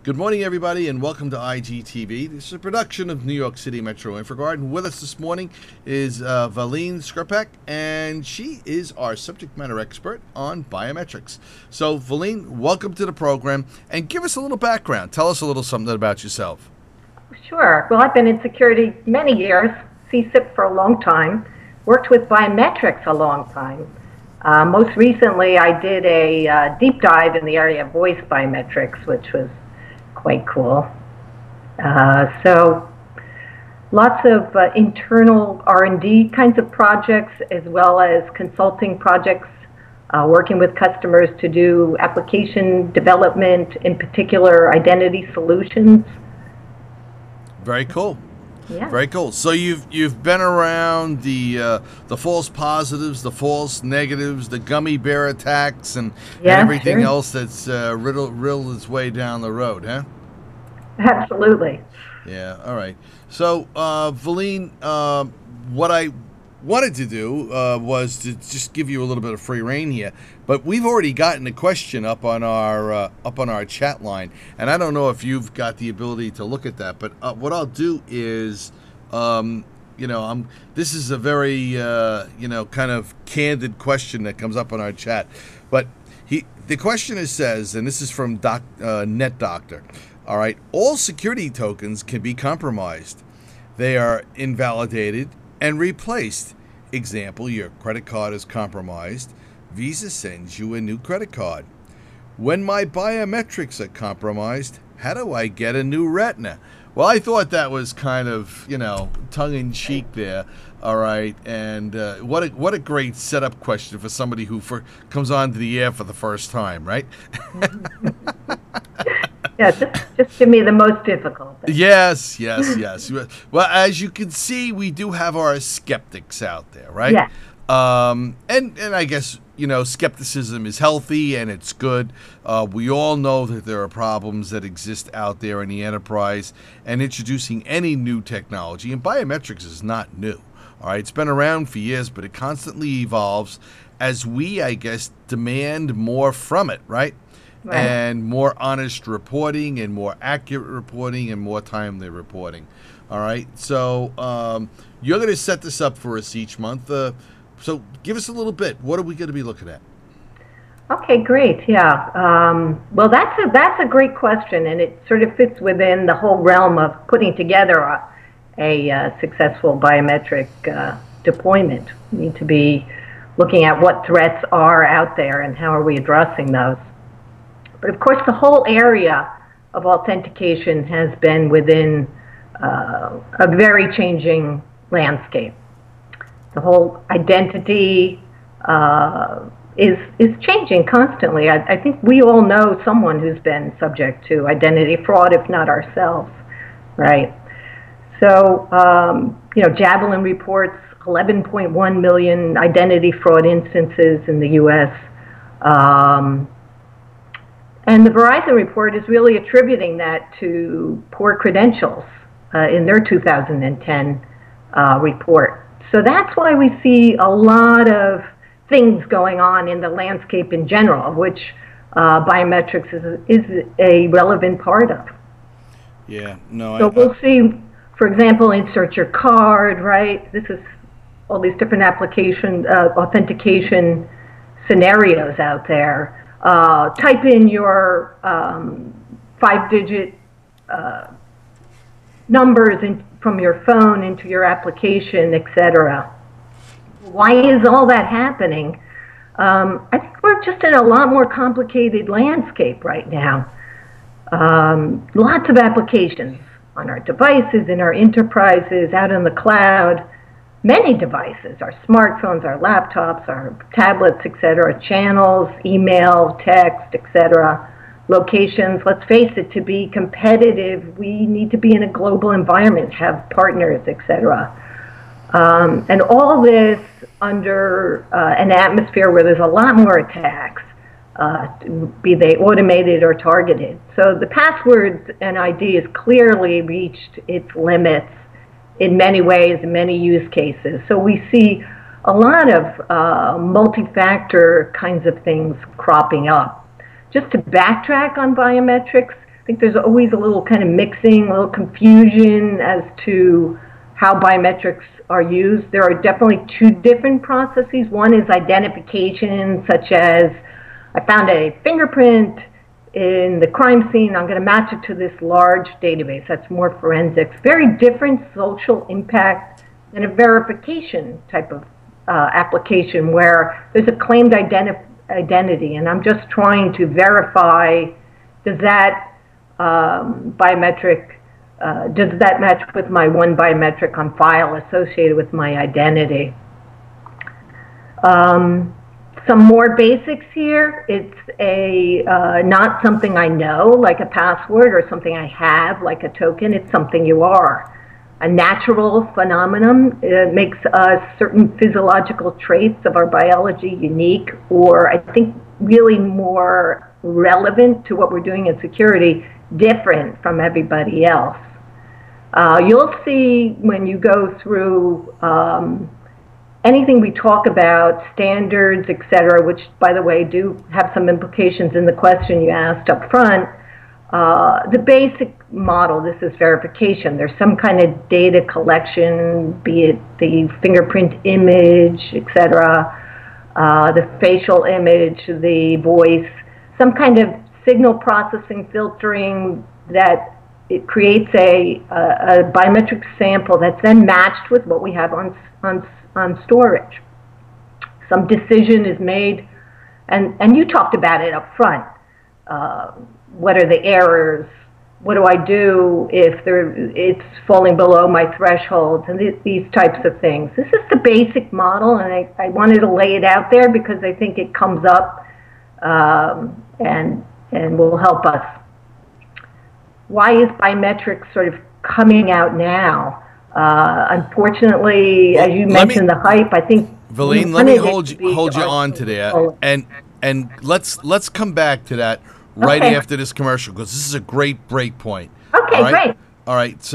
Good morning, everybody, and welcome to IGtv. This is a production of New York City Metro InfraGard. And with us this morning is Valene Sherpac, and she is our subject matter expert on biometrics. So, Valene, welcome to the program, and give us a little background. Tell us a little something about yourself. Sure. Well, I've been in security many years, CSIP for a long time, worked with biometrics a long time. Most recently, I did a deep dive in the area of voice biometrics, which was quite cool. So lots of internal R&D kinds of projects, as well as consulting projects, working with customers to do application development, in particular identity solutions. Very cool. Yeah. Very cool. So you've been around the false positives, the false negatives, the gummy bear attacks, and everything else that's riddled its way down the road, huh? Absolutely. Yeah. All right. So, Valene, what I wanted to do was to just give you a little bit of free rein here, but we've already gotten a question up on our chat line, and I don't know if you've got the ability to look at that. But what I'll do is, this is a very kind of candid question that comes up on our chat, but the questioner says, and this is from Net Doctor. All right, all security tokens can be compromised. They are invalidated and replaced. Example, your credit card is compromised. Visa sends you a new credit card. When my biometrics are compromised, how do I get a new retina? Well, I thought that was kind of, tongue-in-cheek there. All right, and what a great setup question for somebody who comes onto the air for the first time, right? Yeah, just give me the most difficult. Yes. Well, as you can see, we do have our skeptics out there, right? Yeah. And I guess, skepticism is healthy and it's good. We all know that there are problems that exist out there in the enterprise, and introducing any new technology, and biometrics is not new. All right, it's been around for years, but it constantly evolves as we, I guess, demand more from it, right? Right. And more honest reporting and more accurate reporting and more timely reporting. All right. So you're going to set this up for us each month. So give us a little bit. What are we going to be looking at? Okay, great. Yeah. Well, that's a great question, and it sort of fits within the whole realm of putting together a successful biometric deployment. We need to be looking at what threats are out there and how are we addressing those. But of course, the whole area of authentication has been within a very changing landscape. The whole identity is changing constantly. I think we all know someone who's been subject to identity fraud, if not ourselves, right? So, Javelin reports 11.1 million identity fraud instances in the U.S. And the Verizon report is really attributing that to poor credentials in their 2010 report. So that's why we see a lot of things going on in the landscape in general, which biometrics is a relevant part of. Yeah, no. So we'll see, for example, insert your card, right? This is all these different application authentication scenarios out there. Type in your 5-digit numbers from your phone into your application, etc. Why is all that happening? I think we're just in a lot more complicated landscape right now. Lots of applications on our devices, in our enterprises, out in the cloud. Many devices, our smartphones, our laptops, our tablets, etc., channels, email, text, etc., locations. Let's face it, to be competitive, we need to be in a global environment, have partners, etc. And all this under an atmosphere where there's a lot more attacks, be they automated or targeted. So the password and ID has clearly reached its limits in many ways, in many use cases. So we see a lot of multi-factor kinds of things cropping up. Just to backtrack on biometrics, I think there's always a little kind of mixing, a little confusion as to how biometrics are used. There are definitely two different processes. One is identification, such as I found a fingerprint in the crime scene, I'm going to match it to this large database. That's more forensics. Very different social impact than a verification type of application where there's a claimed identity, and I'm just trying to verify, does that biometric, does that match with my one biometric on file associated with my identity? Some more basics here. It's not something I know, like a password, or something I have, like a token. It's something you are. A natural phenomenon. It makes certain physiological traits of our biology unique, or I think really more relevant to what we're doing in security, different from everybody else. You'll see when you go through anything we talk about, standards, etc., which, by the way, do have some implications in the question you asked up front. The basic model, this is verification. There's some kind of data collection, be it the fingerprint image, etc., the facial image, the voice, some kind of signal processing, filtering that it creates a biometric sample that's then matched with what we have on storage. Some decision is made, and you talked about it up front. What are the errors? What do I do if it's falling below my thresholds? And these types of things. This is the basic model, and I wanted to lay it out there because I think it comes up and will help us. Why is biometrics sort of coming out now? Unfortunately, as you mentioned, the hype, I think. Valene, let me hold you on to that, and let's come back to that right after this commercial, because this is a great break point. Okay, great. All right, so.